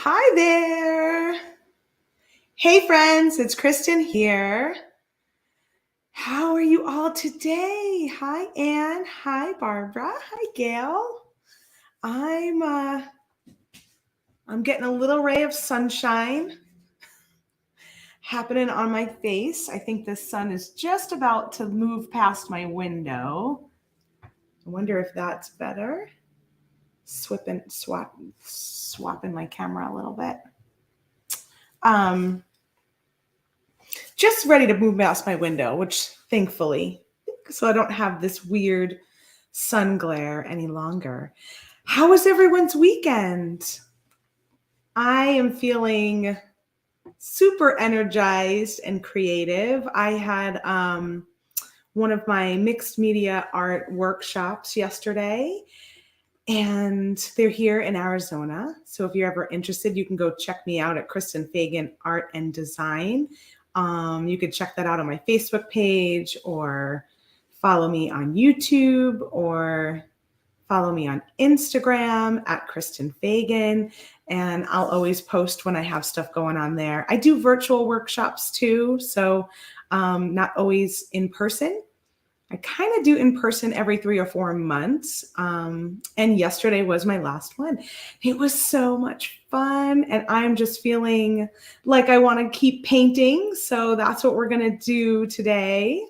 Hi there. Hey friends, it's Kristen here. How are you all today? Hi Anne. Hi Barbara. Hi Gail. I'm getting a little ray of sunshine happening on my face. I think the sun is just about to move past my window. I wonder if that's better. Swapping my camera a little bit. Just ready to move past my window, which thankfully, so I don't have this weird sun glare any longer. How was everyone's weekend? I am feeling super energized and creative. I had one of my mixed media art workshops yesterday, and they're here in Arizona. So if you're ever interested, you can go check me out at Kristen Fagan Art and Design. You can check that out on my Facebook page, or follow me on YouTube, or follow me on Instagram at Kristen Fagan. And I'll always post when I have stuff going on there. I do virtual workshops too, so not always in person. I kind of do in person every 3 or 4 months. And yesterday was my last one. It was so much fun. And I'm just feeling like I want to keep painting. So that's what we're going to do today.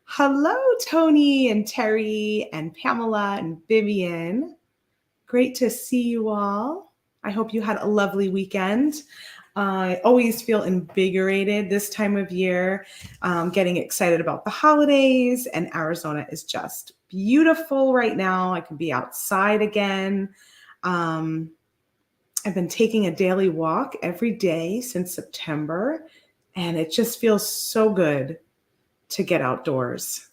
Hello, Tony and Terry and Pamela and Vivian. Great to see you all. I hope you had a lovely weekend. I always feel invigorated this time of year, getting excited about the holidays, and Arizona is just beautiful right now. I can be outside again. I've been taking a daily walk every day since September, and it just feels so good to get outdoors.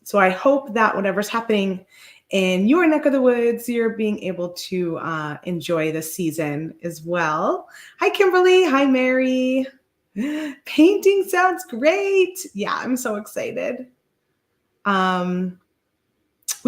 So I hope that whatever's happening in your neck of the woods, you're being able to enjoy the season as well. Hi, Kimberly. Hi, Mary. Painting sounds great. Yeah, I'm so excited. We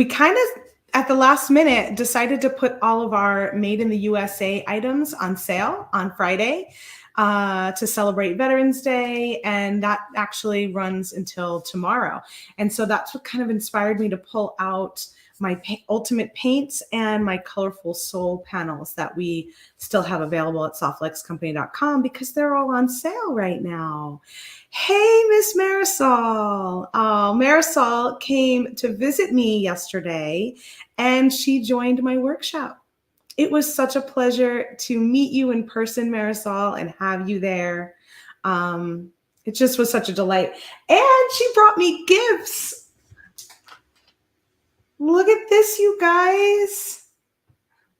kind of, at the last minute, decided to put all of our Made in the USA items on sale on Friday to celebrate Veterans Day, and that actually runs until tomorrow. And so that's what kind of inspired me to pull out my ultimate paints and my Colourful Soul panels that we still have available at softluxcompany.com, because they're all on sale right now. Hey, Miss Marisol. Oh, Marisol came to visit me yesterday, and she joined my workshop. It was such a pleasure to meet you in person, Marisol, and have you there. It just was such a delight. And she brought me gifts. Look at this, you guys.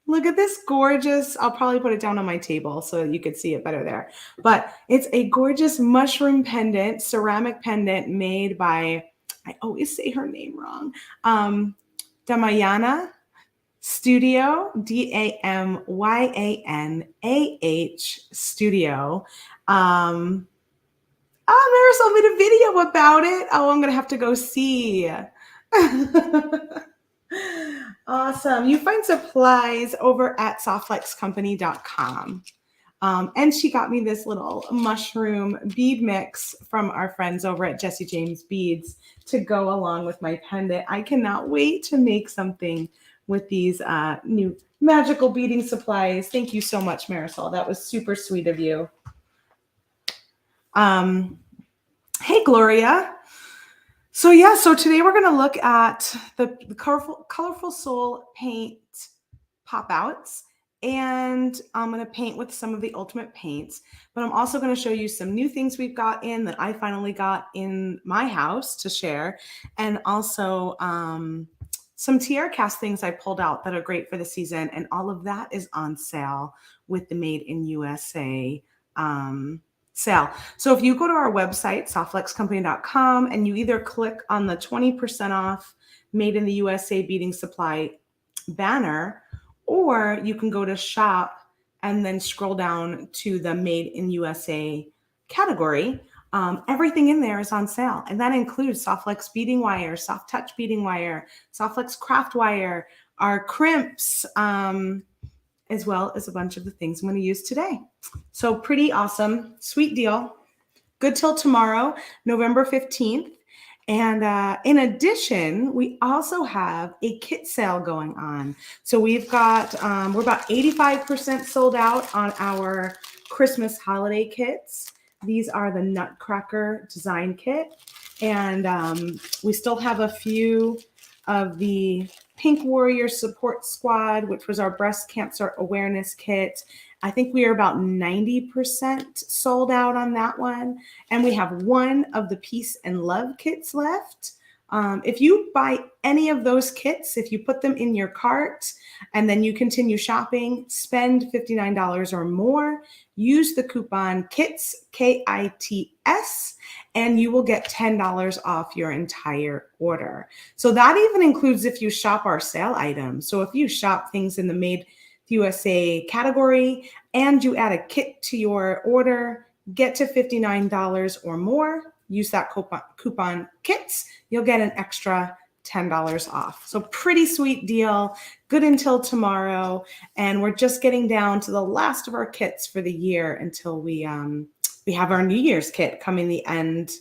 Look at this gorgeous, I'll probably put it down on my table so you could see it better there. But it's a gorgeous mushroom pendant, ceramic pendant made by, I always say her name wrong, Damayana Studio, Damyanah Studio. Marisol made a video about it. Oh, I'm going to have to go see. Awesome. You find supplies over at softluxcompany.com. And she got me this little mushroom bead mix from our friends over at Jesse James Beads to go along with my pendant. I cannot wait to make something with these new magical beading supplies. Thank you so much, Marisol. That was super sweet of you. Hey, Gloria. So today we're going to look at the Colourful Soul paint pop-outs, and I'm going to paint with some of the ultimate paints, but I'm also going to show you some new things we've got in that I finally got in my house to share, and also some Tiara cast things I pulled out that are great for the season, and all of that is on sale with the Made in USA sale. So if you go to our website, softluxcompany.com, and you either click on the 20% off Made in the USA beading supply banner, or you can go to shop and then scroll down to the Made in USA category. Everything in there is on sale, and that includes Softluxe beading wire, soft touch beading wire, Softluxe craft wire, our crimps, as well as a bunch of the things I'm going to use today. So pretty awesome, sweet deal. Good till tomorrow, November 15th. And in addition, we also have a kit sale going on. So we've got, we're about 85% sold out on our Christmas holiday kits. These are the Nutcracker design kit. And we still have a few of the Pink Warrior Support Squad, which was our breast cancer awareness kit. I think we are about 90% sold out on that one. And we have one of the Peace and Love kits left. If you buy any of those kits, if you put them in your cart and then you continue shopping, spend $59 or more, use the coupon KITS, KITS, and you will get $10 off your entire order. So that even includes if you shop our sale items. So if you shop things in the Made USA category and you add a kit to your order, get to $59 or more, use that coupon KITS, you'll get an extra $10 off. So pretty sweet deal, good until tomorrow. And we're just getting down to the last of our kits for the year until we have our New Year's kit coming the end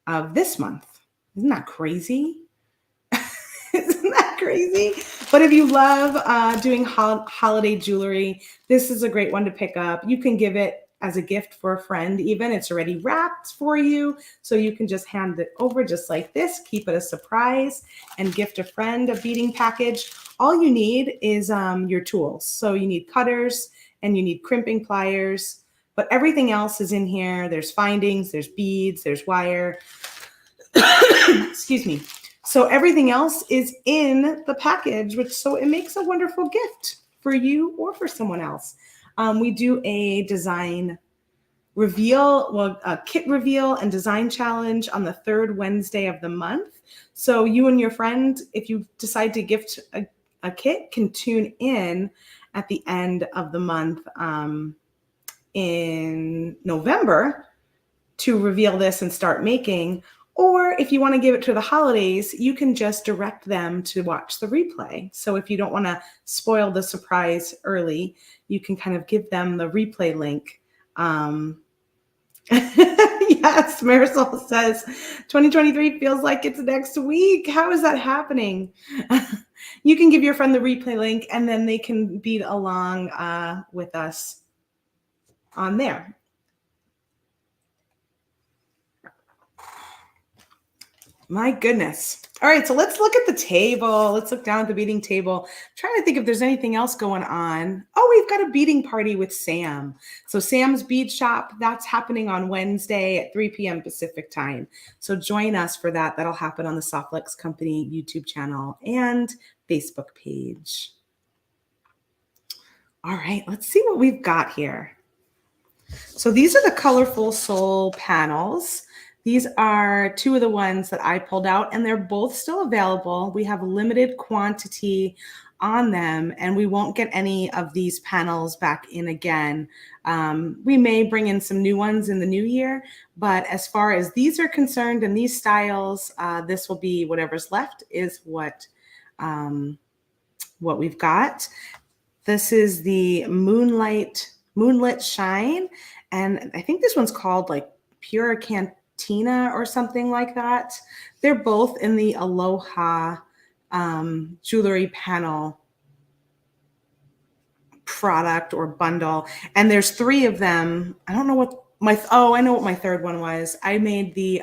of this month. Isn't that crazy? Isn't that crazy? But if you love doing holiday jewelry, this is a great one to pick up. You can give it as a gift for a friend even. It's already wrapped for you, so you can just hand it over just like this, keep it a surprise, and gift a friend a beading package. All you need is your tools. So you need cutters and you need crimping pliers, but everything else is in here. There's findings, there's beads, there's wire. Excuse me. So everything else is in the package, so it makes a wonderful gift for you or for someone else. We do a design reveal, well, a kit reveal and design challenge on the third Wednesday of the month. So you and your friend, if you decide to gift a kit, can tune in at the end of the month in November to reveal this and start making. Or if you want to give it to the holidays, you can just direct them to watch the replay. So if you don't want to spoil the surprise early, you can kind of give them the replay link. Yes, Marisol says 2023 feels like it's next week. How is that happening? You can give your friend the replay link and then they can bead along with us on there. My goodness. All right, so let's look at the table. Let's look down at the beading table. I'm trying to think if there's anything else going on. Oh, we've got a beading party with Sam. So Sam's Bead Shop, that's happening on Wednesday at 3 p.m. Pacific time. So join us for that. That'll happen on the Softlex Company YouTube channel and Facebook page. All right, let's see what we've got here. So these are the Colourful Soul panels. These are two of the ones that I pulled out, and they're both still available. We have limited quantity on them, and we won't get any of these panels back in again. We may bring in some new ones in the new year, but as far as these are concerned and these styles, this will be whatever's left is what we've got. This is the Moonlit Shine, and I think this one's called like Pure Cantina or something like that. They're both in the Aloha jewelry panel product or bundle, and there's three of them. I don't know what I know what my third one was. I made the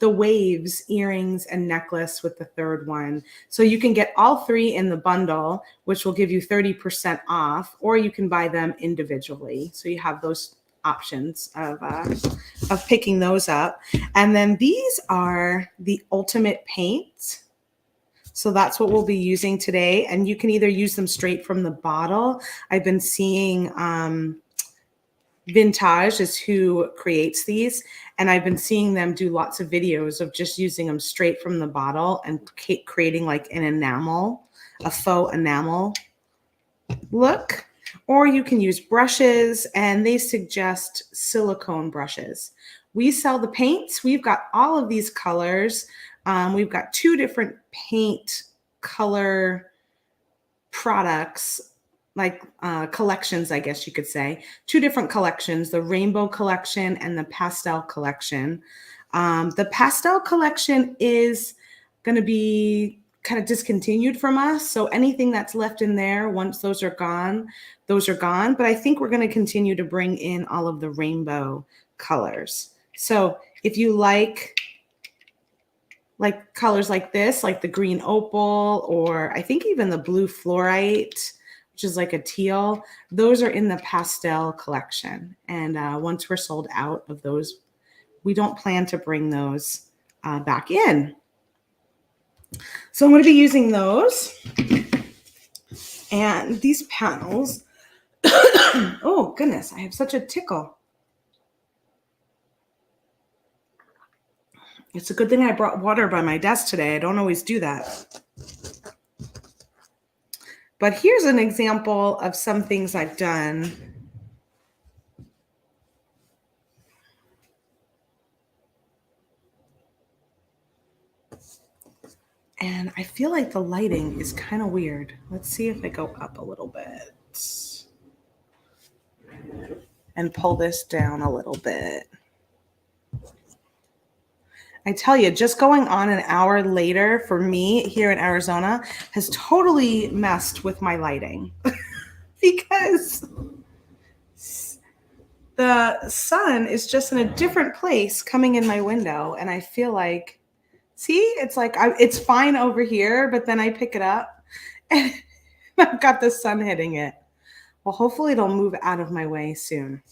waves earrings and necklace with the third one. So you can get all three in the bundle, which will give you 30% off, or you can buy them individually. So you have those options of picking those up. And then these are the ultimate paint. So that's what we'll be using today. And you can either use them straight from the bottle. I've been seeing Vintaj is who creates these, and I've been seeing them do lots of videos of just using them straight from the bottle and creating like an enamel, a faux enamel look. Or you can use brushes, and they suggest silicone brushes. We sell the paints. We've got all of these colors. We've got two different paint color products collections, I guess you could say. 2 different collections, the rainbow collection and the pastel collection. The pastel collection is going to be kind of discontinued from us. So anything that's left in there, once those are gone, those are gone. But I think we're going to continue to bring in all of the rainbow colors. So if you like colors like this, like the green opal, or I think even the blue fluorite, which is like a teal, those are in the pastel collection. And once we're sold out of those, we don't plan to bring those back in. So I'm going to be using those. And these panels, oh goodness, I have such a tickle. It's a good thing I brought water by my desk today. I don't always do that. But here's an example of some things I've done. And I feel like the lighting is kind of weird. Let's see if I go up a little bit and pull this down a little bit. I tell you, just going on an hour later for me here in Arizona has totally messed with my lighting because the sun is just in a different place coming in my window. And I feel like, see, it's like it's fine over here, but then I pick it up and I've got the sun hitting it. Well, hopefully it'll move out of my way soon.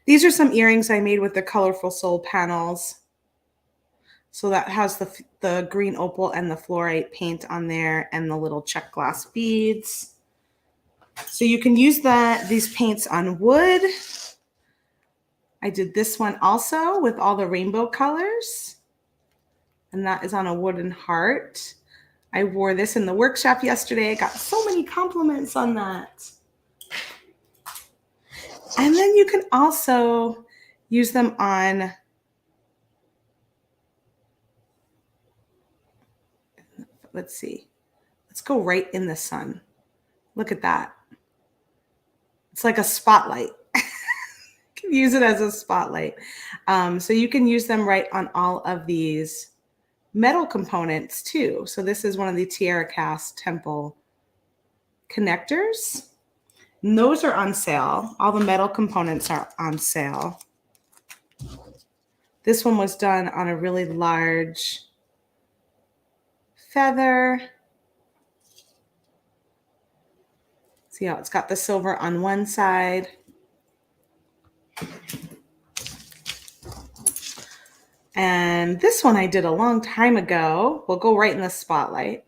These are some earrings I made with the Colourful Soul panels. So that has the green opal and the fluorite paint on there and the little check glass beads. So you can use these paints on wood. I did this one also with all the rainbow colors. And that is on a wooden heart. I wore this in the workshop yesterday. I got so many compliments on that. And then you can also use them on, let's see, let's go right in the sun. Look at that. It's like a spotlight. You can use it as a spotlight. So you can use them right on all of these metal components too. So this is one of the Tiara Cast Temple connectors. And those are on sale. All the metal components are on sale. This one was done on a really large feather. See how it's got the silver on one side. And this one I did a long time ago. We'll go right in the spotlight.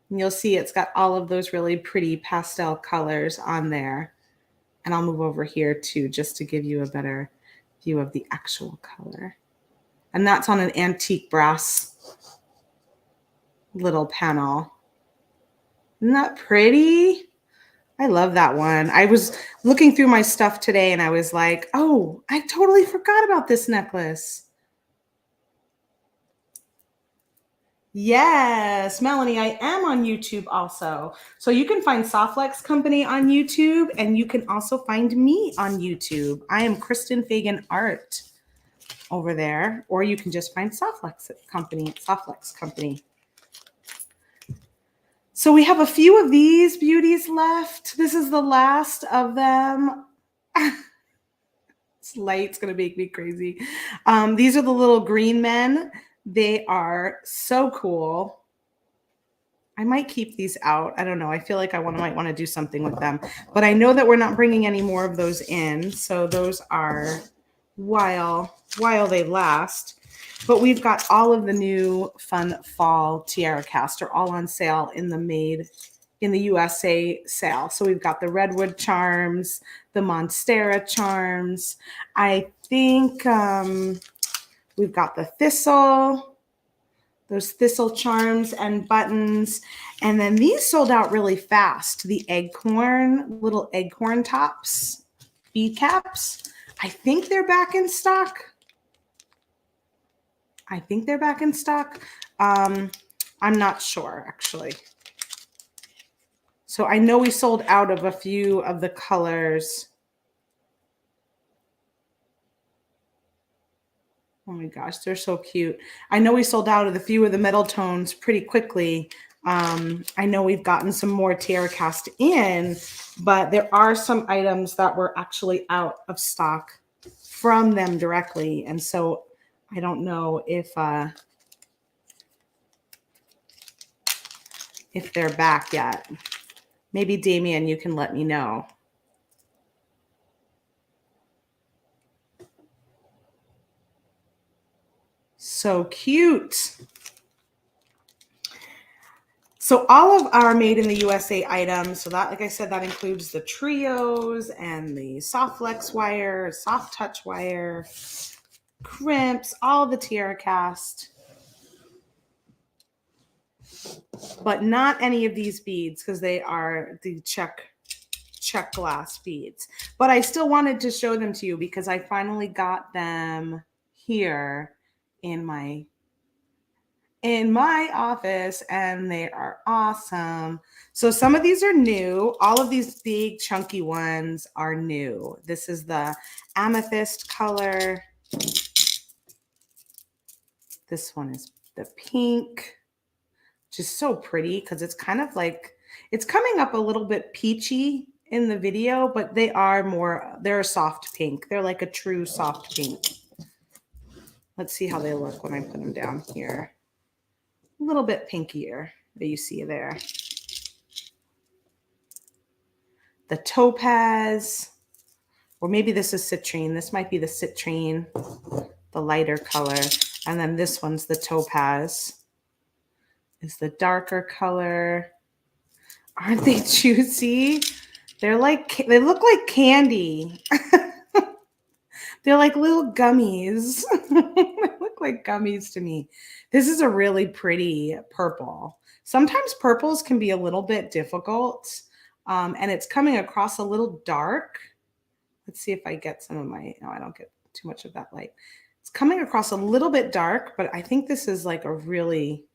And you'll see it's got all of those really pretty pastel colors on there. And I'll move over here too, just to give you a better view of the actual color. And that's on an antique brass little panel. Isn't that pretty? I love that one. I was looking through my stuff today and I was like, oh, I totally forgot about this necklace. Yes, Melanie, I am on YouTube also. So you can find Softlex Company on YouTube and you can also find me on YouTube. I am Kristen Fagan Art over there, or you can just find Softlex Company. So we have a few of these beauties left. This is the last of them. This light's going to make me crazy. These are the little green men. They are so cool. I might keep these out. I don't know. I feel like I might want to do something with them. But I know that we're not bringing any more of those in. So those are while they last. But we've got all of the new fun fall tiara cast are all on sale in the Made in the USA sale. So we've got the redwood charms, the monstera charms. I think we've got the thistle, those thistle charms and buttons. And then these sold out really fast. The little acorn tops, bead caps. I think they're back in stock. I'm not sure, actually. So I know we sold out of a few of the colors. Oh my gosh, they're so cute. I know we sold out of a few of the metal tones pretty quickly. I know we've gotten some more Tiara cast in, but there are some items that were actually out of stock from them directly. And so I don't know if they're back yet. Maybe Damien, you can let me know. So cute. So all of our made in the USA items, so that, like I said, that includes the trios and the soft flex wire, soft touch wire, crimps, all the Tiara cast, but not any of these beads because they are the check glass beads. But I still wanted to show them to you because I finally got them here in my office and they are awesome. So some of these are new. All of these big chunky ones are new. This is the amethyst color. This one is the pink, which is so pretty because it's kind of like, it's coming up a little bit peachy in the video, but they're a soft pink. They're like a true soft pink. Let's see how they look when I put them down here. A little bit pinkier that you see there. The topaz, or maybe this is citrine. This might be the citrine, the lighter color. And then this one's the topaz, is the darker color. Aren't they juicy? They look like candy. They're like little gummies. They look like gummies to me. This is a really pretty purple. Sometimes purples can be a little bit difficult, and it's coming across a little dark. Let's see if I get some of my, no, I don't get too much of that light. It's coming across a little bit dark, but I think this is like a really,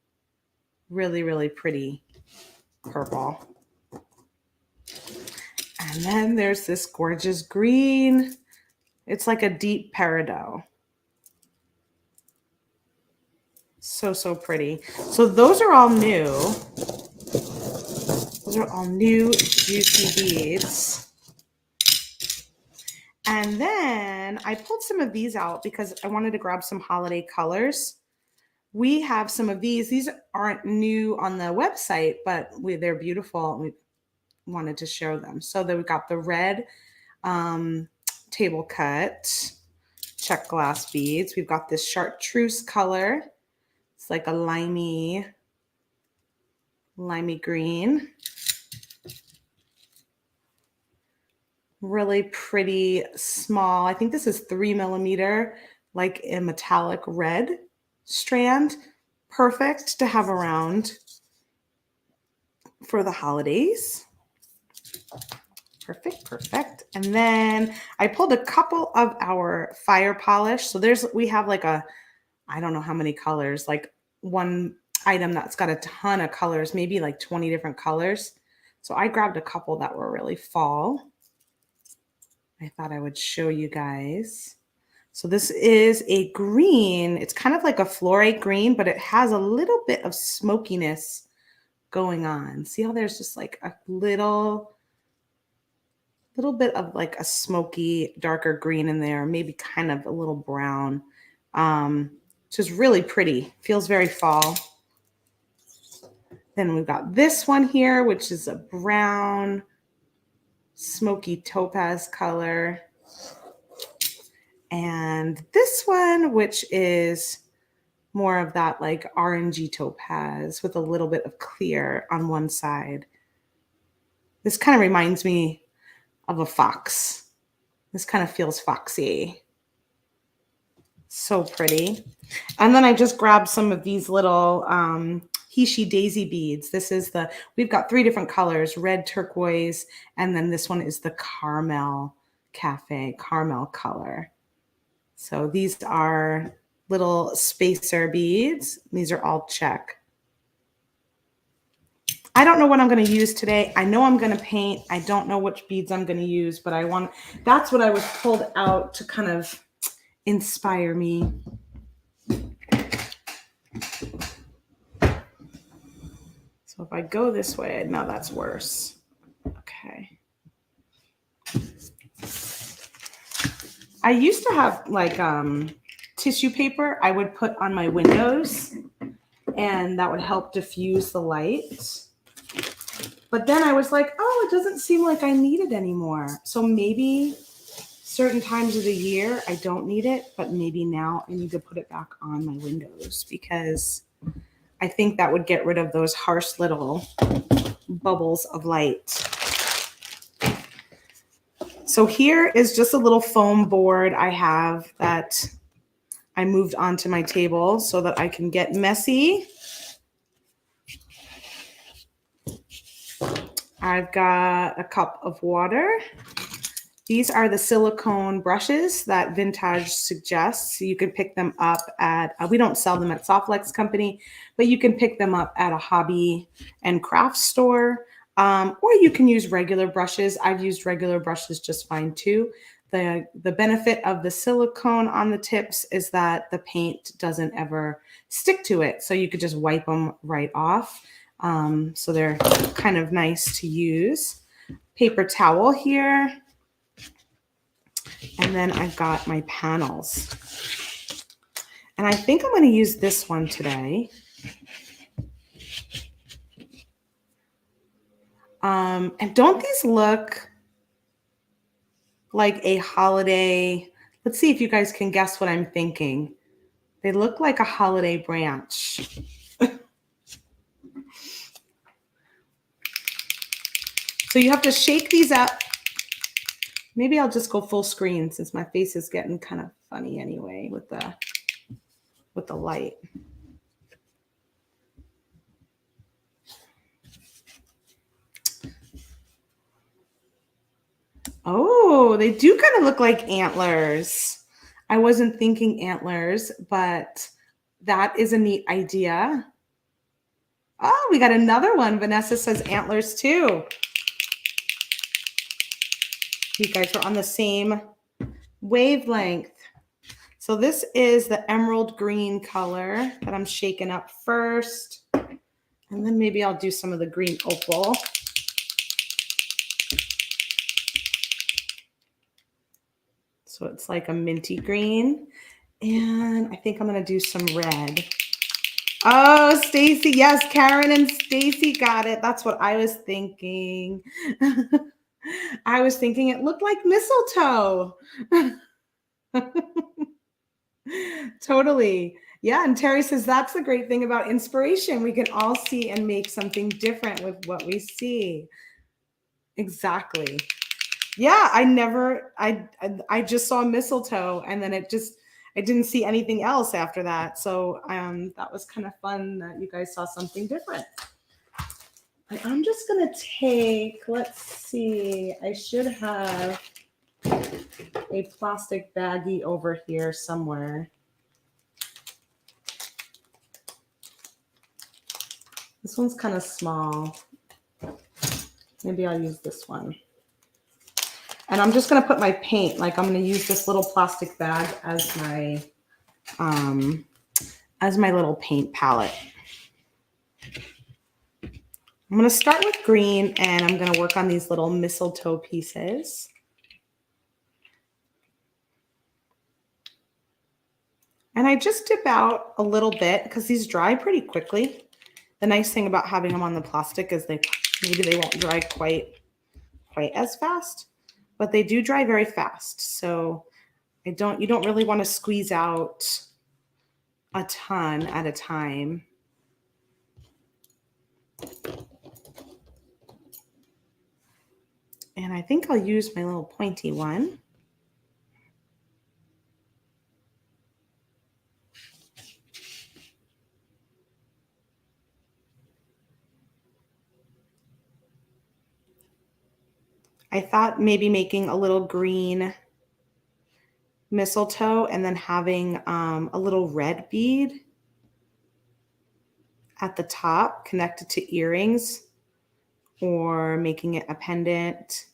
really, really pretty purple. And then there's this gorgeous green. It's like a deep peridot. So, so pretty. So those are all new. Those are all new juicy beads. And then I pulled some of these out because I wanted to grab some holiday colors. We have some of these. These aren't new on the website, but they're beautiful. We wanted to show them. So then we got the red table cut check glass beads. We've got this chartreuse color. It's like a limey green. Really pretty small. I think this is 3 millimeter, like a metallic red strand. Perfect to have around for the holidays. Perfect. And then I pulled a couple of our fire polish. So we have like I don't know how many colors, like one item that's got a ton of colors, maybe like 20 different colors. So I grabbed a couple that were really fall. I thought I would show you guys. So this is a green. It's kind of like a fluorite green, but it has a little bit of smokiness going on. See how there's just like a little bit of like a smoky, darker green in there, maybe kind of a little brown. Which is really pretty. Feels very fall. Then we've got this one here, which is a brown, smoky topaz color. And this one, which is more of that like orangey topaz with a little bit of clear on one side. This kind of reminds me of a fox. This kind of feels foxy. So pretty. And then I just grabbed some of these little Hishi daisy beads. We've got 3 different colors, red, turquoise, and then this one is the caramel color. So these are little spacer beads. These are all check. I don't know what I'm going to use today. I know I'm going to paint. I don't know which beads I'm going to use, but that's what I was pulled out to kind of inspire me. So if I go this way, no, that's worse. Okay. I used to have like tissue paper I would put on my windows, and that would help diffuse the light. But then I was like, oh, it doesn't seem like I need it anymore. So maybe certain times of the year I don't need it, but maybe now I need to put it back on my windows, because I think that would get rid of those harsh little bubbles of light. So here is just a little foam board I have that I moved onto my table so that I can get messy. I've got a cup of water. These are the silicone brushes that Vintaj suggests. You can pick them up at, we don't sell them at Softlex Company, but you can pick them up at a hobby and craft store, or you can use regular brushes. I've used regular brushes just fine too. The benefit of the silicone on the tips is that the paint doesn't ever stick to it, so you could just wipe them right off. So they're kind of nice to use. Paper towel here. And then I've got my panels. And I think I'm going to use this one today. And don't these look like a holiday? Let's see if you guys can guess what I'm thinking. They look like a holiday branch. So you have to shake these up. Maybe I'll just go full screen since my face is getting kind of funny anyway with the light. Oh, they do kind of look like antlers. I wasn't thinking antlers, but that is a neat idea. Oh, we got another one. Vanessa says antlers too. You guys are on the same wavelength. So this is the emerald green color that I'm shaking up first. And then maybe I'll do some of the green opal. So it's like a minty green. And I think I'm going to do some red. Oh, Stacy. Yes, Karen and Stacy got it. That's what I was thinking. I was thinking it looked like mistletoe. Totally. Yeah. And Terry says that's the great thing about inspiration. We can all see and make something different with what we see. Exactly. Yeah. I just saw mistletoe, and then I didn't see anything else after that. So that was kind of fun that you guys saw something different. I'm just going to take, let's see, I should have a plastic baggie over here somewhere. This one's kind of small. Maybe I'll use this one. And I'm just going to put my paint, like I'm going to use this little plastic bag as my little paint palette. I'm going to start with green, and I'm going to work on these little mistletoe pieces. And I just dip out a little bit because these dry pretty quickly. The nice thing about having them on the plastic is maybe they won't dry quite as fast, but they do dry very fast. So you don't really want to squeeze out a ton at a time. And I think I'll use my little pointy one. I thought maybe making a little green mistletoe and then having a little red bead at the top connected to earrings or making it a pendant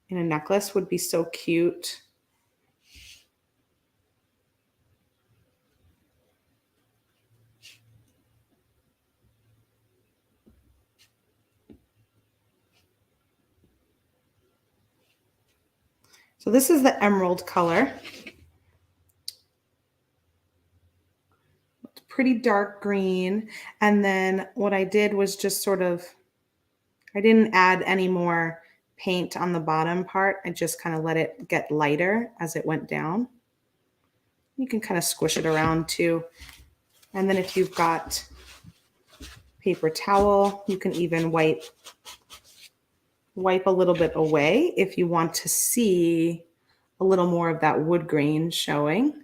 in a necklace would be so cute. So this is the emerald color. It's pretty dark green. And then what I did was just sort of, I didn't add any more paint on the bottom part. I just kind of let it get lighter as it went down. You can kind of squish it around too. And then if you've got paper towel, you can even wipe a little bit away if you want to see a little more of that wood grain showing.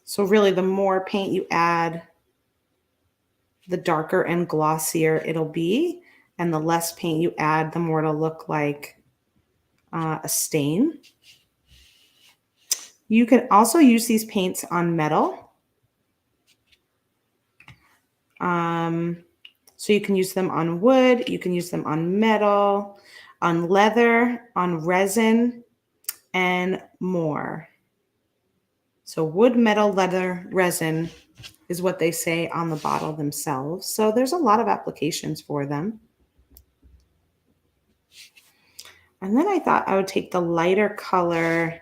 So really the more paint you add, the darker and glossier it'll be. And the less paint you add, the more it'll look like a stain. You can also use these paints on metal. So you can use them on wood, you can use them on metal, on leather, on resin, and more. So wood, metal, leather, resin is what they say on the bottle themselves. So there's a lot of applications for them. And then I thought I would take the lighter color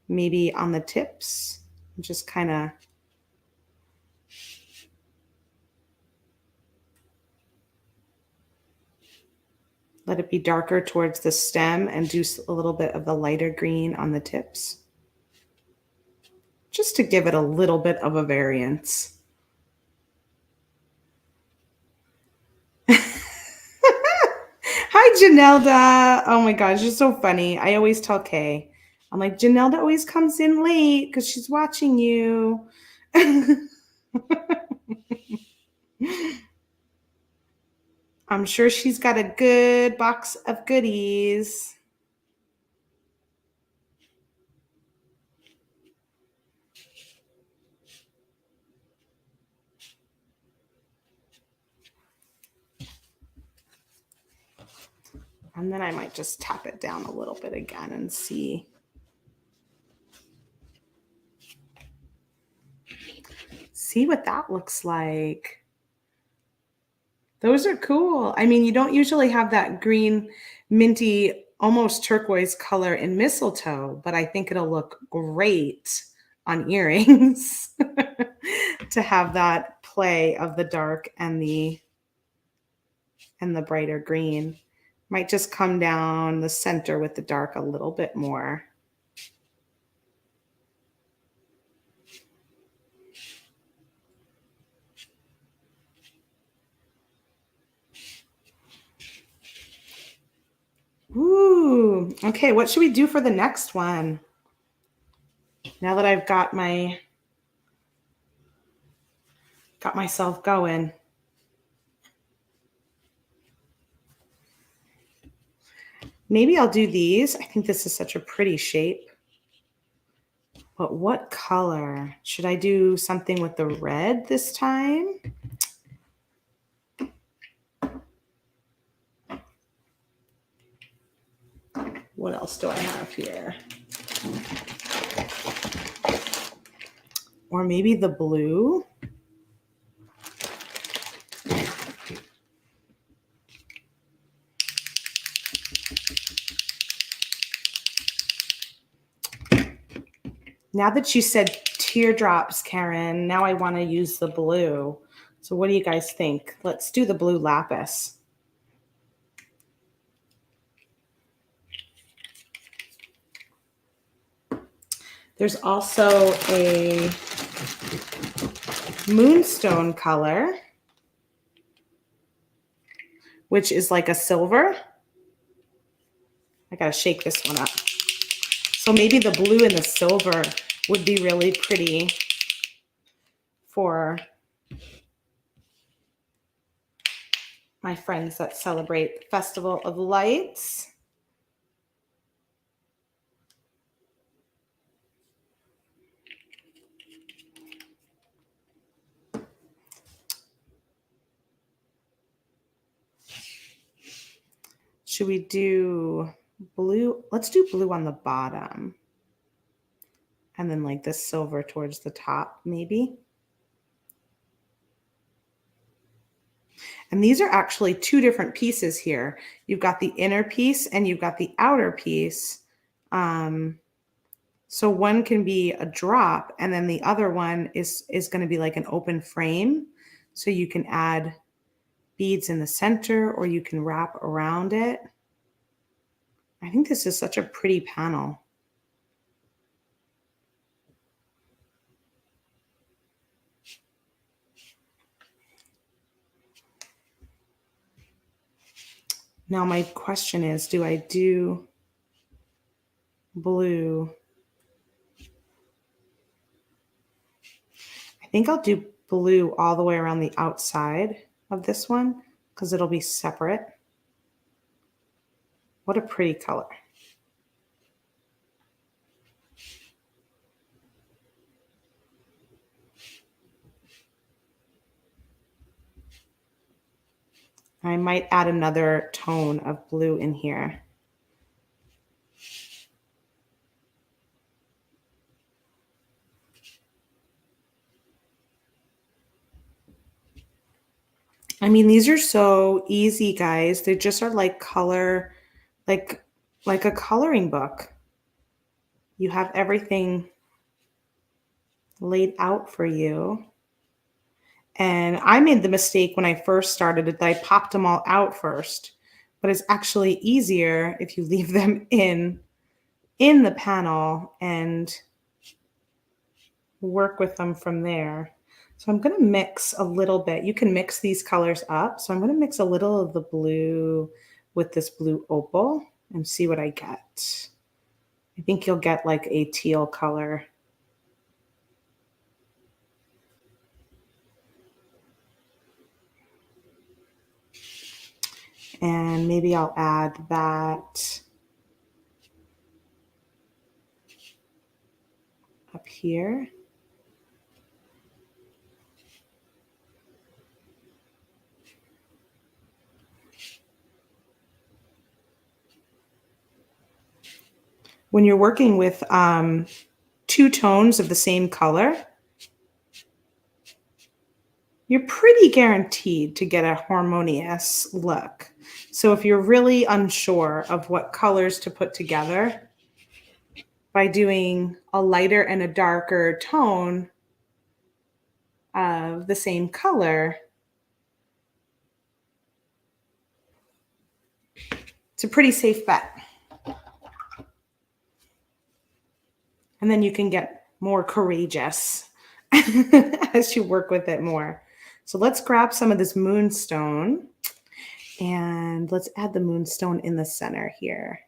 maybe on the tips, just kind of let it be darker towards the stem and do a little bit of the lighter green on the tips, just to give it a little bit of a variance. Hi, Janelda. Oh my gosh, you're so funny. I always tell Kay, I'm like, Janelda always comes in late because she's watching you. I'm sure she's got a good box of goodies. And then I might just tap it down a little bit again and see. See what that looks like. Those are cool. I mean, you don't usually have that green, minty, almost turquoise color in mistletoe, but I think it'll look great on earrings to have that play of the dark and the brighter green. Might just come down the center with the dark a little bit more. Ooh, okay, what should we do for the next one? Now that I've got myself going. Maybe I'll do these. I think this is such a pretty shape. But what color? Should I do something with the red this time? What else do I have here? Or maybe the blue? Now that you said teardrops, Karen, now I want to use the blue. So what do you guys think? Let's do the blue lapis. There's also a moonstone color, which is like a silver. I gotta shake this one up. So maybe the blue and the silver would be really pretty for my friends that celebrate Festival of Lights. Should we do blue? Let's do blue on the bottom. And then like this silver towards the top, maybe. And these are actually two different pieces here. You've got the inner piece and you've got the outer piece. So one can be a drop and then the other one is going to be like an open frame. So you can add beads in the center or you can wrap around it. I think this is such a pretty panel. Now my question is, do I do blue? I think I'll do blue all the way around the outside of this one because it'll be separate. What a pretty color. I might add another tone of blue in here. I mean, these are so easy, guys. They just are like color, like a coloring book. You have everything laid out for you. And I made the mistake when I first started it that I popped them all out first. But it's actually easier if you leave them in the panel and work with them from there. So I'm going to mix a little bit. You can mix these colors up. So I'm going to mix a little of the blue with this blue opal and see what I get. I think you'll get like a teal color. And maybe I'll add that up here. When you're working with two tones of the same color, you're pretty guaranteed to get a harmonious look. So if you're really unsure of what colors to put together, by doing a lighter and a darker tone of the same color, it's a pretty safe bet. And then you can get more courageous as you work with it more. So let's grab some of this moonstone and let's add the moonstone in the center here.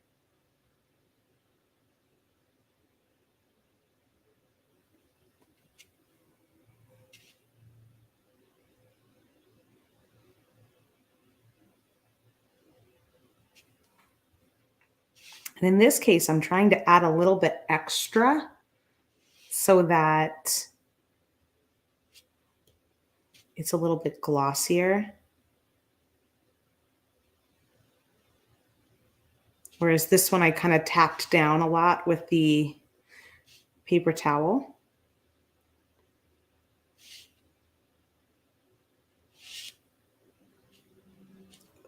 And in this case, I'm trying to add a little bit extra so that it's a little bit glossier. Whereas this one, I kind of tapped down a lot with the paper towel.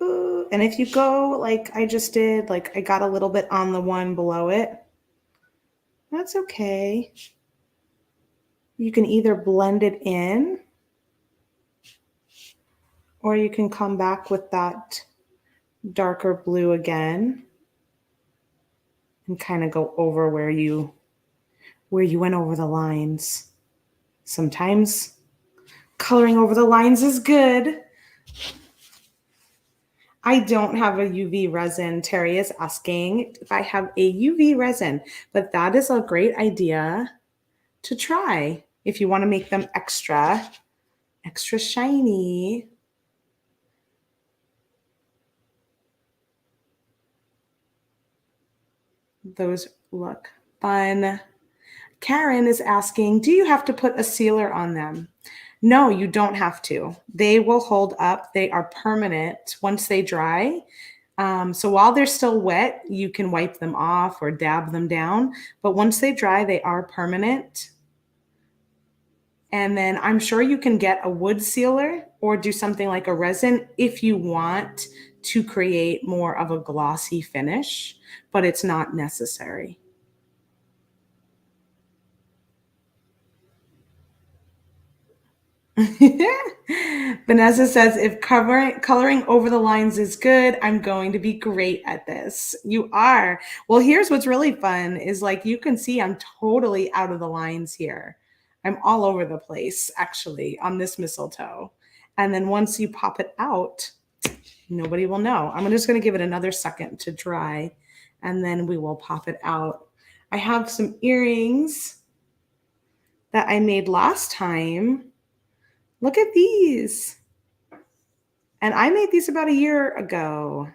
Ooh, and if you go like I just did, like I got a little bit on the one below it, that's okay. You can either blend it in or you can come back with that darker blue again and kind of go over where you went over the lines. Sometimes coloring over the lines is good. I don't have a UV resin. Terry is asking if I have a UV resin, but that is a great idea to try if you want to make them extra shiny. Those look fun. Karen is asking, do you have to put a sealer on them? No, you don't have to. They will hold up. They are permanent once they dry. So while they're still wet, you can wipe them off or dab them down. But once they dry, they are permanent. And then I'm sure you can get a wood sealer or do something like a resin if you want to create more of a glossy finish, but it's not necessary. Vanessa says, if coloring over the lines is good, I'm going to be great at this. You are. Well, here's what's really fun is like you can see I'm totally out of the lines here. I'm all over the place actually on this mistletoe. And then once you pop it out, nobody will know. I'm just going to give it another second to dry and then we will pop it out. I have some earrings that I made last time. Look at these. And I made these about a year ago.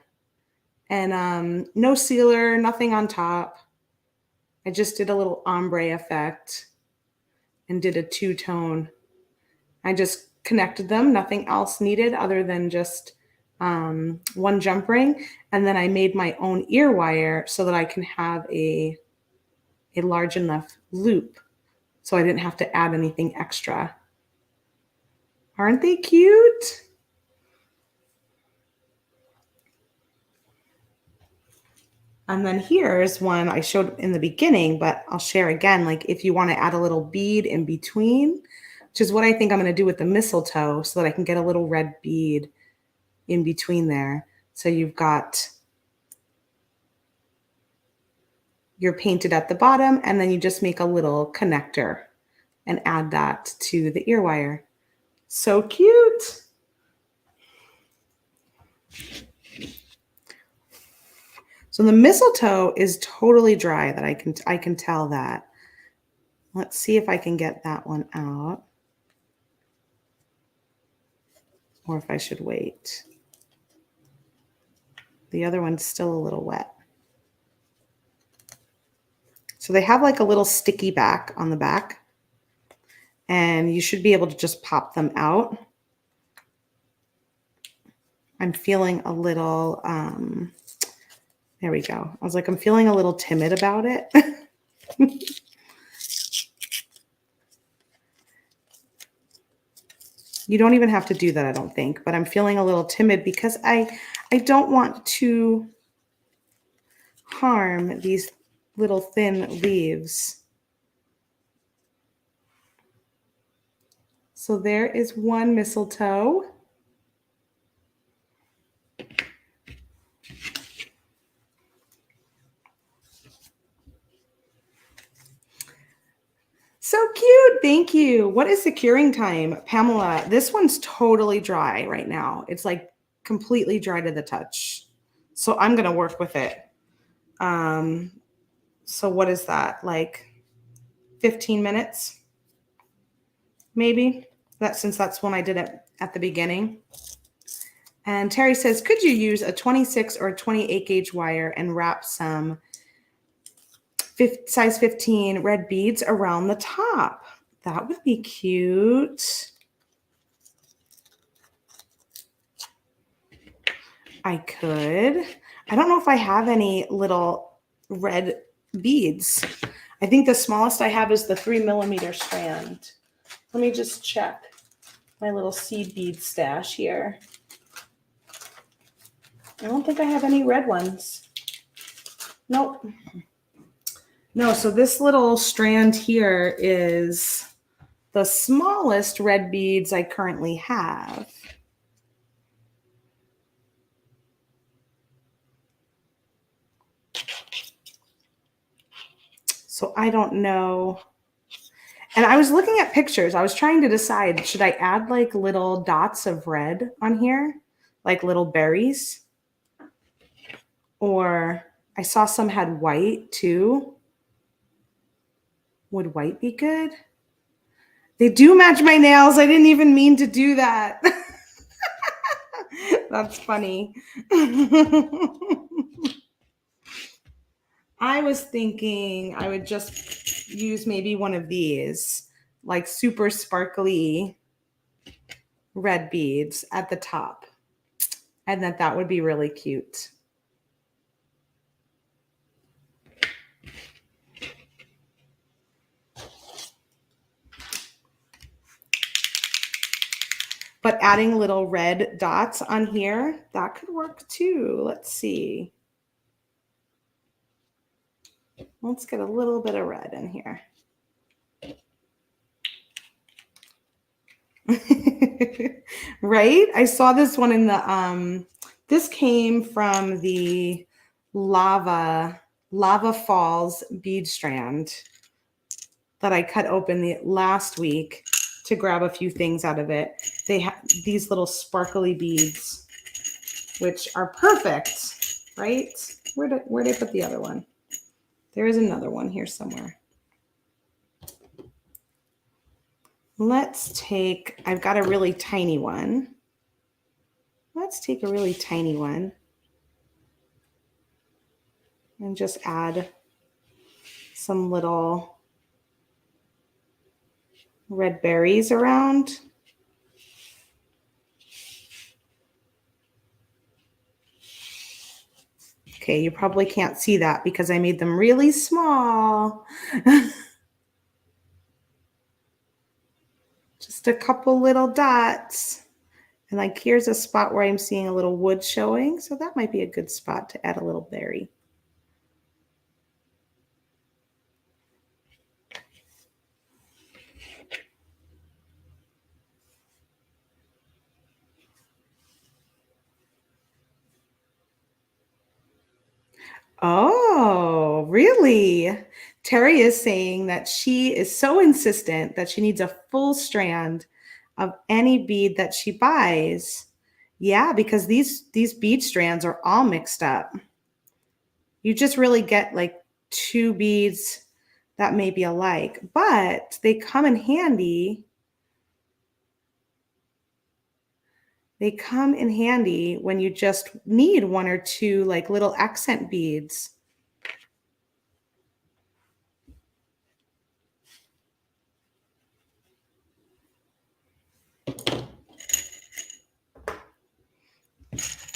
And no sealer, nothing on top. I just did a little ombre effect and did a two-tone. I just connected them, nothing else needed other than just one jump ring. And then I made my own ear wire so that I can have a large enough loop so I didn't have to add anything extra. Aren't they cute? And then here's one I showed in the beginning, but I'll share again. Like if you want to add a little bead in between, which is what I think I'm going to do with the mistletoe so that I can get a little red bead in between there. So you've got your painted at the bottom and then you just make a little connector and add that to the ear wire. So cute. So the mistletoe is totally dry that I can tell that. Let's see if I can get that one out. Or if I should wait. The other one's still a little wet. So they have like a little sticky back on the back. And you should be able to just pop them out. I'm feeling a little, there we go. I was like, I'm feeling a little timid about it. You don't even have to do that, I don't think, but I'm feeling a little timid because I don't want to harm these little thin leaves. So there is one mistletoe. So cute. Thank you. What is the curing time? Pamela, this one's totally dry right now. It's like completely dry to the touch. So I'm going to work with it. So what is that? Like 15 minutes? Maybe? Since that's when I did it at the beginning. And Terry says, could you use a 26 or 28 gauge wire and wrap some size 15 red beads around the top? That would be cute. I could. I don't know if I have any little red beads. I think the smallest I have is the 3mm strand. Let me just check my little seed bead stash here. I don't think I have any red ones. Nope. No, so this little strand here is the smallest red beads I currently have. So I don't know. And I was looking at pictures. I was trying to decide, should I add like little dots of red on here? Like little berries? Or I saw some had white too. Would white be good? They do match my nails. I didn't even mean to do that. That's funny. I was thinking I would just use maybe one of these, like super sparkly red beads at the top. And that would be really cute. But adding little red dots on here, that could work too. Let's see. Let's get a little bit of red in here. Right? I saw this one in the this came from the Lava Falls bead strand that I cut open the last week to grab a few things out of it. They have these little sparkly beads, which are perfect, right? Where did I put the other one? There is another one here somewhere. Let's take, I've got a really tiny one. Let's take a really tiny one and just add some little red berries around. Okay, you probably can't see that because I made them really small. Just a couple little dots. And like here's a spot where I'm seeing a little wood showing. So that might be a good spot to add a little berry. Oh, really? Terry is saying that she is so insistent that she needs a full strand of any bead that she buys. Yeah, because these bead strands are all mixed up. You just really get like two beads that may be alike, but they come in handy. They come in handy when you just need one or two like little accent beads.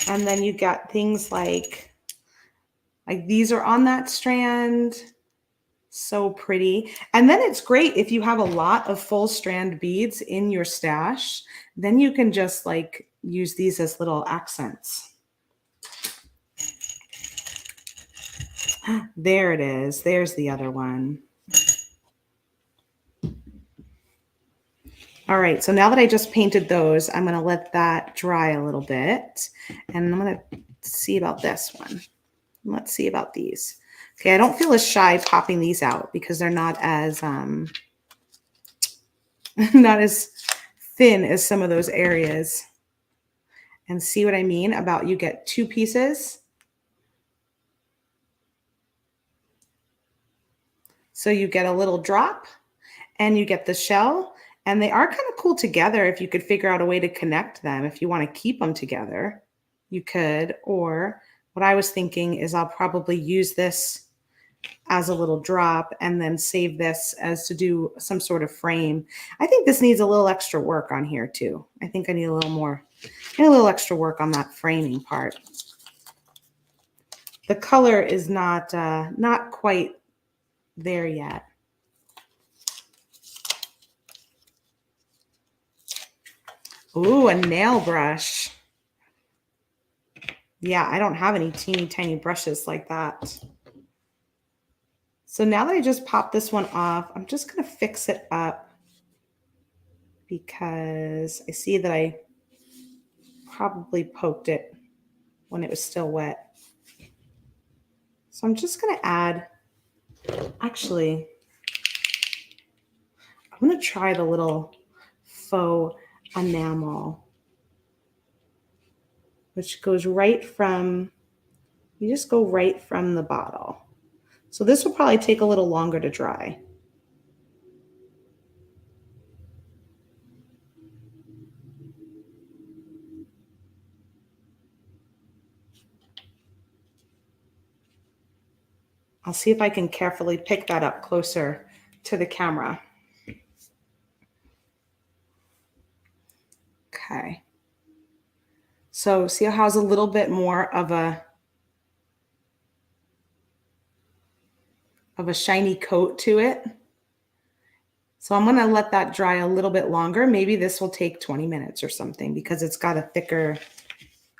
And then you got things like these are on that strand. So pretty. And then it's great if you have a lot of full strand beads in your stash, then you can just like use these as little accents. There it is. There's the other one. All right, so now that I just painted those, I'm gonna let that dry a little bit. And I'm gonna see about this one. Let's see about these. Okay, I don't feel as shy popping these out because they're not as not as thin as some of those areas. And see what I mean about you get two pieces. So you get a little drop and you get the shell, and they are kind of cool together if you could figure out a way to connect them. If you want to keep them together, you could. Or what I was thinking is I'll probably use this as a little drop and then save this as to do some sort of frame. I think this needs a little extra work on here too. I think I need a little more, a little extra work on that framing part. The color is not quite there yet. Ooh, a nail brush. Yeah, I don't have any teeny tiny brushes like that. So now that I just popped this one off, I'm just going to fix it up because I see that I probably poked it when it was still wet. So I'm just going to add, actually, I'm going to try the little faux enamel, which goes right from, you just go right from the bottle. So this will probably take a little longer to dry. I'll see if I can carefully pick that up closer to the camera. Okay. So see how it has a little bit more of a shiny coat to it. So I'm gonna let that dry a little bit longer. Maybe this will take 20 minutes or something because it's got a thicker,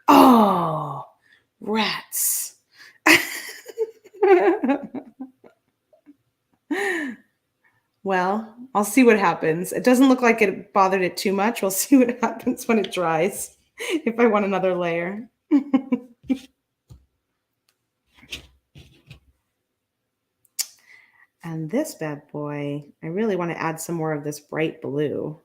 oh, rats. Well, I'll see what happens. It doesn't look like it bothered it too much. We'll see what happens when it dries, if I want another layer. And this bad boy, I really want to add some more of this bright blue.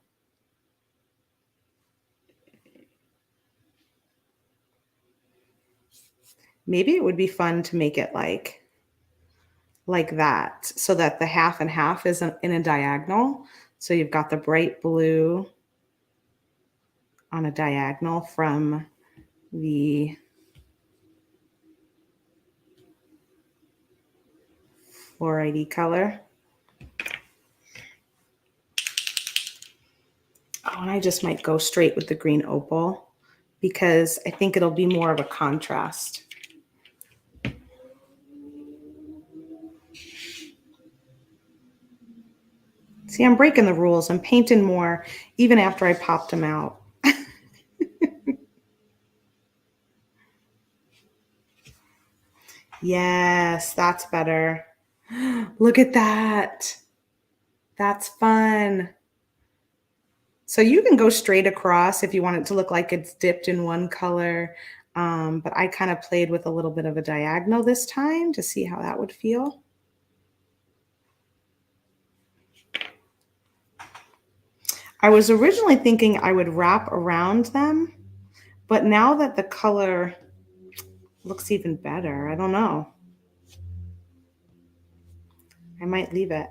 Maybe it would be fun to make it like that, so that the half and half is in a diagonal. So you've got the bright blue on a diagonal from the fluorite color. Oh, and I just might go straight with the green opal because I think it'll be more of a contrast. See, I'm breaking the rules. I'm painting more even after I popped them out. Yes, that's better. Look at that. That's fun. So you can go straight across if you want it to look like it's dipped in one color. But I kind of played with a little bit of a diagonal this time to see how that would feel. I was originally thinking I would wrap around them, but now that the color looks even better, I don't know. I might leave it.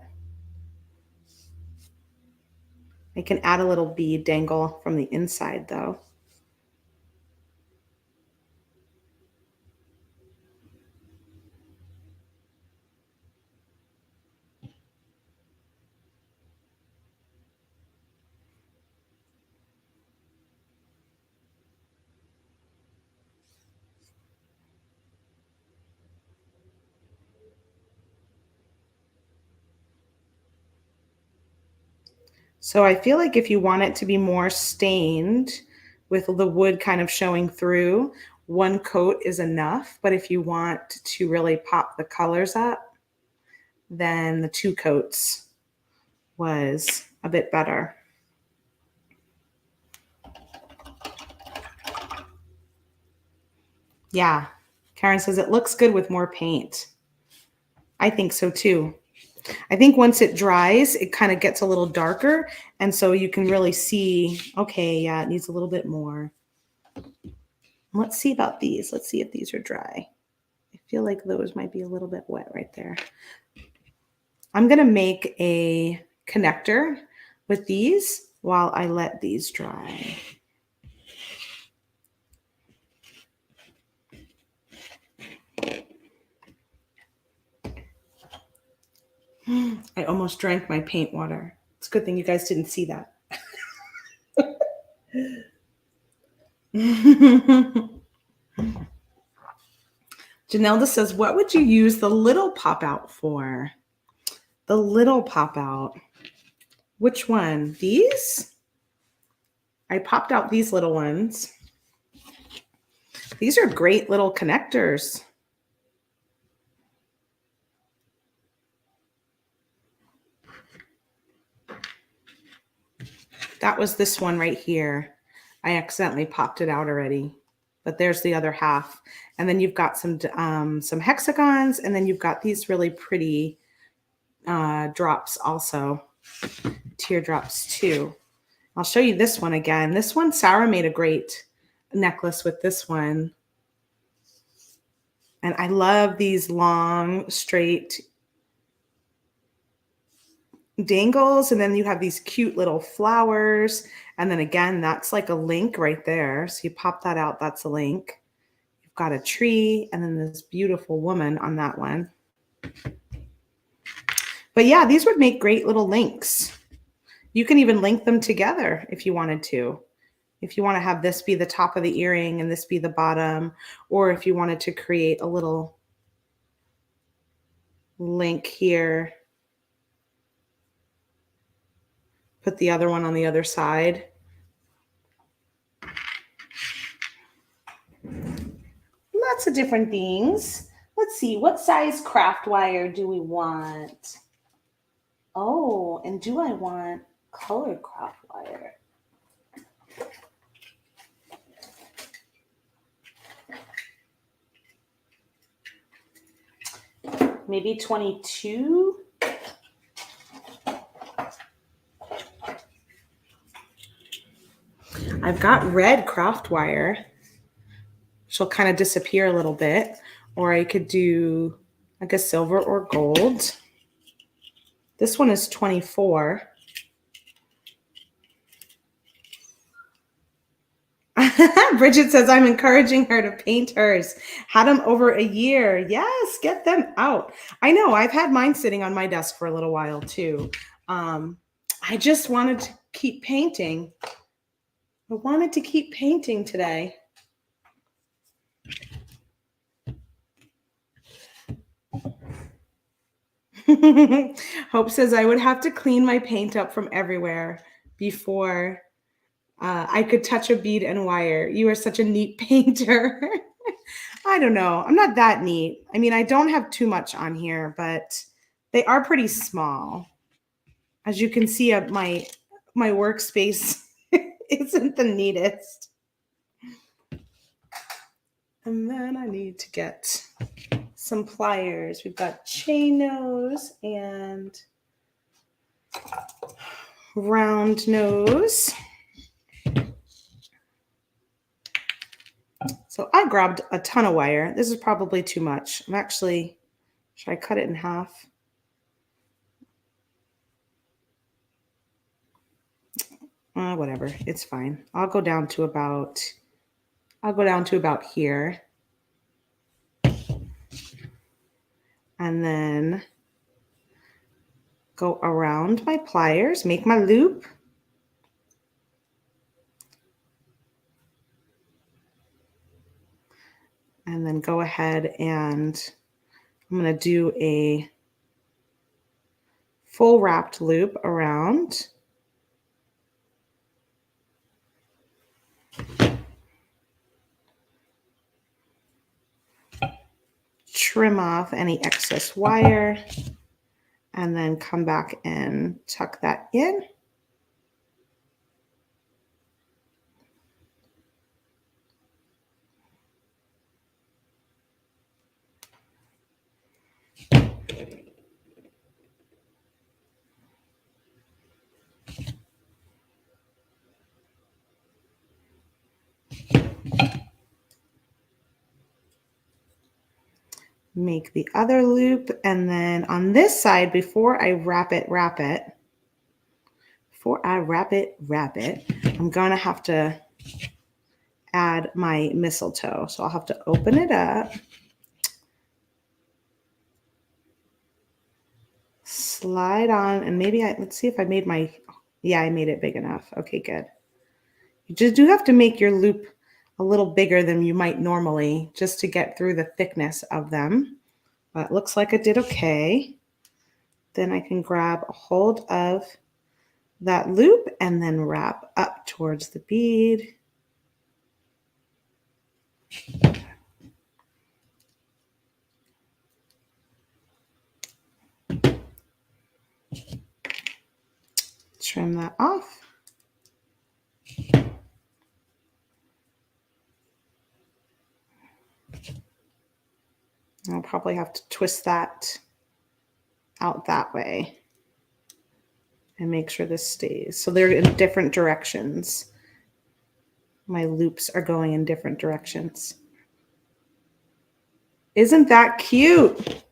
I can add a little bead dangle from the inside though. So I feel like if you want it to be more stained with the wood kind of showing through, one coat is enough. But if you want to really pop the colors up, then the 2 coats was a bit better. Yeah, Karen says it looks good with more paint. I think so too. I think once it dries, it kind of gets a little darker. And so you can really see, okay, yeah, it needs a little bit more. Let's see about these. Let's see if these are dry. I feel like those might be a little bit wet right there. I'm going to make a connector with these while I let these dry. I almost drank my paint water. It's a good thing you guys didn't see that. Janelda says, what would you use the little pop out for? The little pop out. Which one? These? I popped out these little ones. These are great little connectors. That was this one right here. I accidentally popped it out already, but there's the other half. And then you've got some hexagons, and then you've got these really pretty drops also, teardrops too. I'll show you this one again. This one, Sarah made a great necklace with this one. And I love these long, straight dangles. And then you have these cute little flowers. And then again, that's like a link right there. So you pop that out, that's a link. You've got a tree and then this beautiful woman on that one. But yeah, these would make great little links. You can even link them together if you wanted to. If you want to have this be the top of the earring and this be the bottom, or if you wanted to create a little link here Put the other one on the other side. Lots of different things. Let's see, what size craft wire do we want? Oh, and do I want colored craft wire? Maybe 22? I've got red craft wire. She'll kind of disappear a little bit. Or I could do like a silver or gold. This one is 24. Bridget says, I'm encouraging her to paint hers. Had them over a year. Yes, get them out. I know, I've had mine sitting on my desk for a little while too. I just wanted to keep painting. I wanted to keep painting today. Hope says, I would have to clean my paint up from everywhere before I could touch a bead and wire. You are such a neat painter. I don't know. I'm not that neat. I mean, I don't have too much on here, but they are pretty small. As you can see, my workspace isn't the neatest. And then I need to get some pliers. We've got chain nose and round nose. So I grabbed a ton of wire. This is probably too much. Should I cut it in half? Whatever, it's fine. I'll go down to about here. And then go around my pliers, make my loop. And then go ahead and I'm going to do a full wrapped loop around. Trim off any excess wire and then come back and tuck that in. Make the other loop, and then on this side, before I wrap it, I'm gonna have to add my mistletoe. So I'll have to open it up, slide on, and maybe let's see if I made I made it big enough. Okay, good. You just do have to make your loop a little bigger than you might normally just to get through the thickness of them. But it looks like it did okay. Then I can grab a hold of that loop and then wrap up towards the bead. Trim that off. I'll probably have to twist that out that way and make sure this stays. So they're in different directions. My loops are going in different directions. Isn't that cute?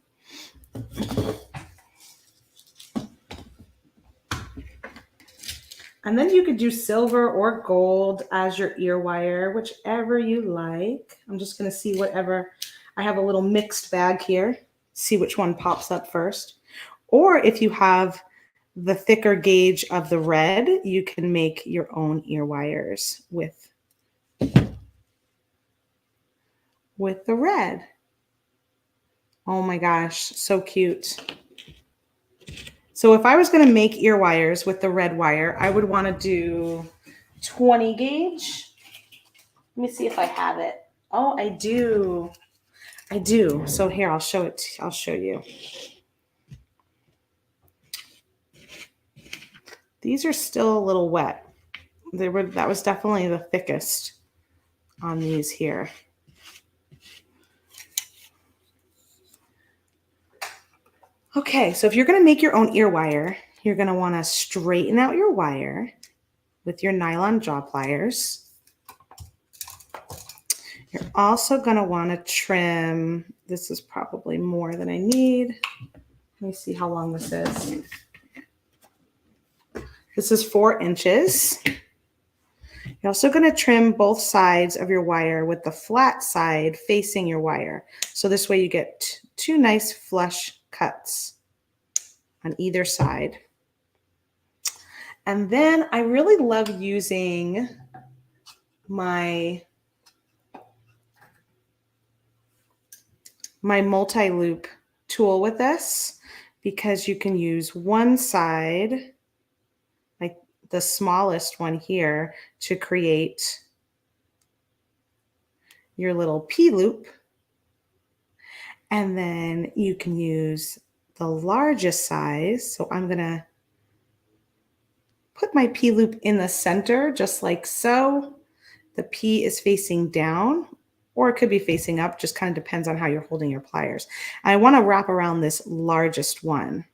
And then you could do silver or gold as your ear wire, whichever you like. I'm just going to see whatever. I have a little mixed bag here. See which one pops up first. Or if you have the thicker gauge of the red, you can make your own ear wires with the red. Oh my gosh, so cute. So if I was going to make ear wires with the red wire, I would want to do 20 gauge. Let me see if I have it. Oh, I do. I do. So here, I'll show it. I'll show you. These are still a little wet. That was definitely the thickest on these here. Okay, so if you're going to make your own ear wire, you're going to want to straighten out your wire with your nylon jaw pliers. You're also going to want to trim. This is probably more than I need. Let me see how long this is. This is 4 inches. You're also going to trim both sides of your wire with the flat side facing your wire. So this way you get 2 nice flush cuts on either side. And then I really love using my multi-loop tool with this, because you can use one side, like the smallest one here, to create your little P-loop. And then you can use the largest size. So I'm going to put my P-loop in the center, just like so. The P is facing down, or it could be facing up, just kind of depends on how you're holding your pliers. I want to wrap around this largest one.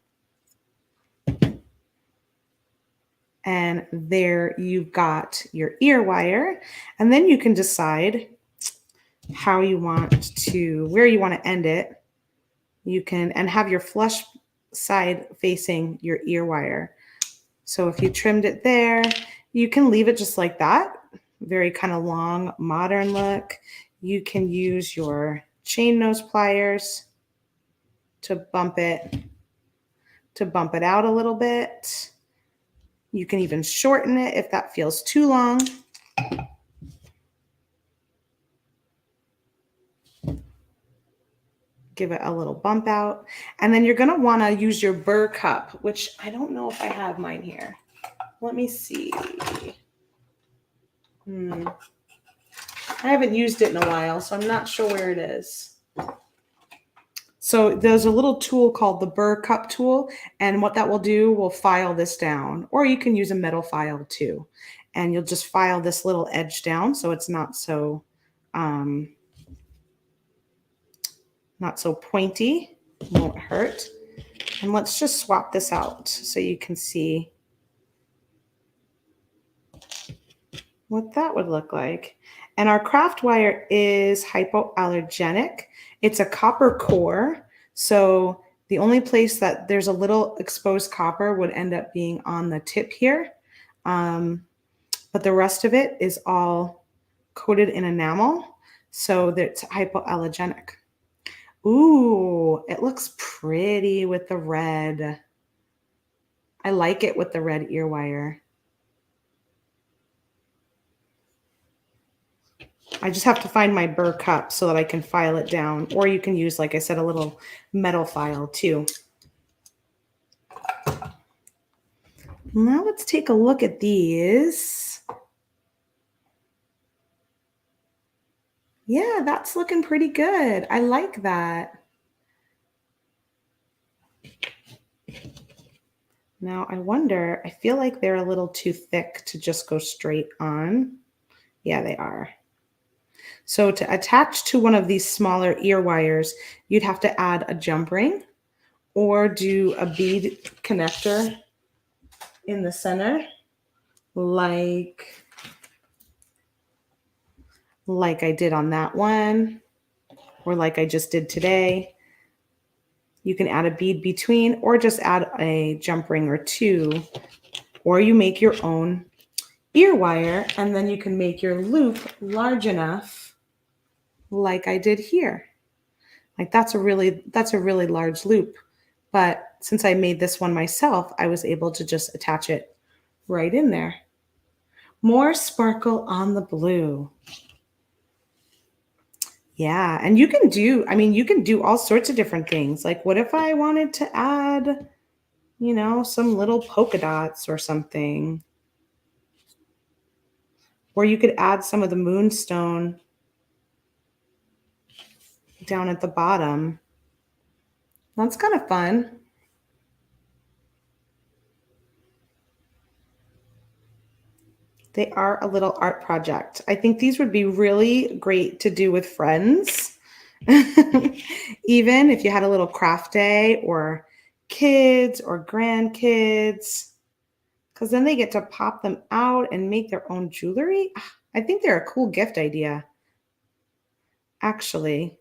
And there you've got your ear wire. And then you can decide how you want to, where you want to end it. You can, and have your flush side facing your ear wire. So if you trimmed it there, you can leave it just like that. Very kind of long, modern look. You can use your chain nose pliers to bump it out a little bit. You can even shorten it if that feels too long. Give it a little bump out. And then you're going to want to use your burr cup, which I don't know if I have mine here. Let me see. I haven't used it in a while, so I'm not sure where it is. So there's a little tool called the burr cup tool, and what that will do will file this down, or you can use a metal file too. And you'll just file this little edge down so it's not so pointy, won't hurt. And let's just swap this out so you can see what that would look like. And our craft wire is hypoallergenic. It's a copper core. So the only place that there's a little exposed copper would end up being on the tip here. But the rest of it is all coated in enamel. So that's hypoallergenic. Ooh, it looks pretty with the red. I like it with the red ear wire. I just have to find my burr cup so that I can file it down. Or you can use, like I said, a little metal file too. Now let's take a look at these. Yeah, that's looking pretty good. I like that. Now I wonder, I feel like they're a little too thick to just go straight on. Yeah, they are. So to attach to one of these smaller ear wires, you'd have to add a jump ring or do a bead connector in the center, like I did on that one, or like I just did today. You can add a bead between, or just add a jump ring or two, or you make your own ear wire, and then you can make your loop large enough like I did here. Like that's a really large loop. But since I made this one myself, I was able to just attach it right in there. More sparkle on the blue. Yeah, and you can do all sorts of different things. Like what if I wanted to add you know, some little polka dots or something. Or you could add some of the moonstone down at the bottom. That's kind of fun. They are a little art project. I think these would be really great to do with friends. Even if you had a little craft day or kids or grandkids, because then they get to pop them out and make their own jewelry. I think they're a cool gift idea, actually.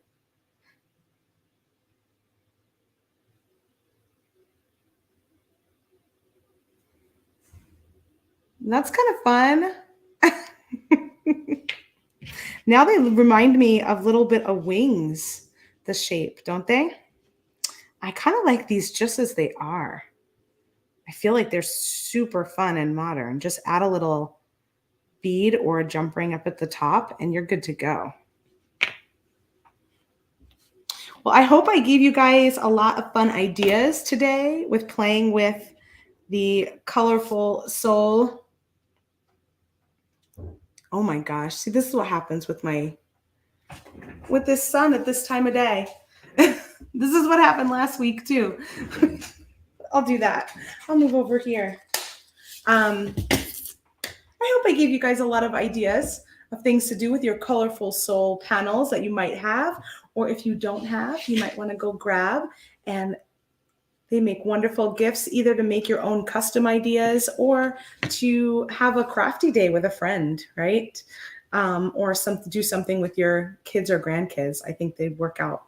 That's kind of fun. Now they remind me of a little bit of wings, the shape, don't they? I kind of like these just as they are. I feel like they're super fun and modern. Just add a little bead or a jump ring up at the top and you're good to go. Well, I hope I gave you guys a lot of fun ideas today with playing with the Colorful Soul. Oh my gosh. See, this is what happens with this sun at this time of day. This is what happened last week too. I'll do that. I'll move over here. I hope I gave you guys a lot of ideas of things to do with your Colorful Soul panels that you might have, or if you don't have, you might want to go grab. And they make wonderful gifts, either to make your own custom ideas or to have a crafty day with a friend, right? Or do something with your kids or grandkids. I think they'd work out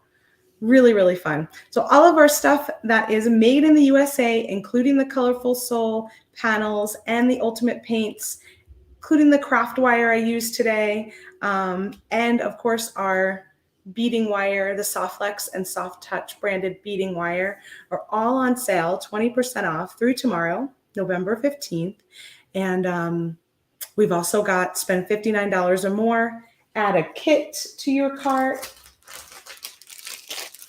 really, really fun. So all of our stuff that is made in the USA, including the Colorful Soul panels and the Ultimate Paints, including the craft wire I used today, and of course our beading wire, the Softflex and Soft Touch branded beading wire, are all on sale, 20% off through tomorrow, November 15th. And we've also got spend $59 or more, add a kit to your cart.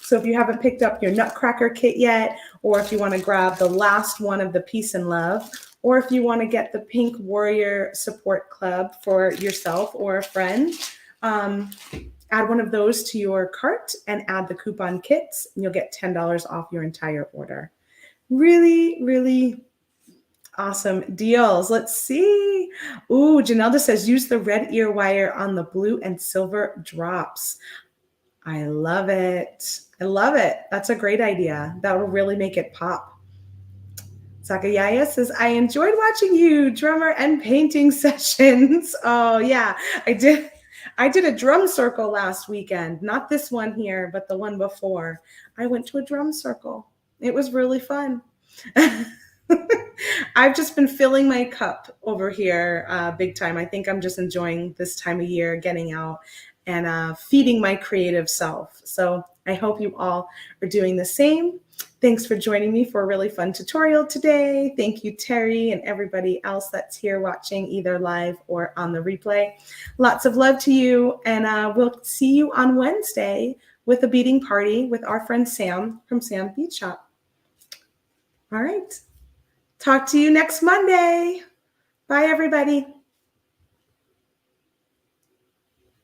So if you haven't picked up your Nutcracker kit yet, or if you want to grab the last one of the Peace and Love, or if you want to get the Pink Warrior Support Club for yourself or a friend, add one of those to your cart and add the coupon kits, and you'll get $10 off your entire order. Really, really awesome deals. Let's see. Ooh, Janelda says, use the red ear wire on the blue and silver drops. I love it. I love it. That's a great idea. That will really make it pop. Sakayaya says, I enjoyed watching you, drummer and painting sessions. Oh, yeah, I did. I did a drum circle last weekend. Not this one here, but the one before. I went to a drum circle. It was really fun. I've just been filling my cup over here big time. I think I'm just enjoying this time of year, getting out and feeding my creative self. So I hope you all are doing the same. Thanks for joining me for a really fun tutorial today. Thank you, Terry, and everybody else that's here watching either live or on the replay. Lots of love to you, and we'll see you on Wednesday with a beading party with our friend Sam from Sam Bead Shop. All right. Talk to you next Monday. Bye, everybody.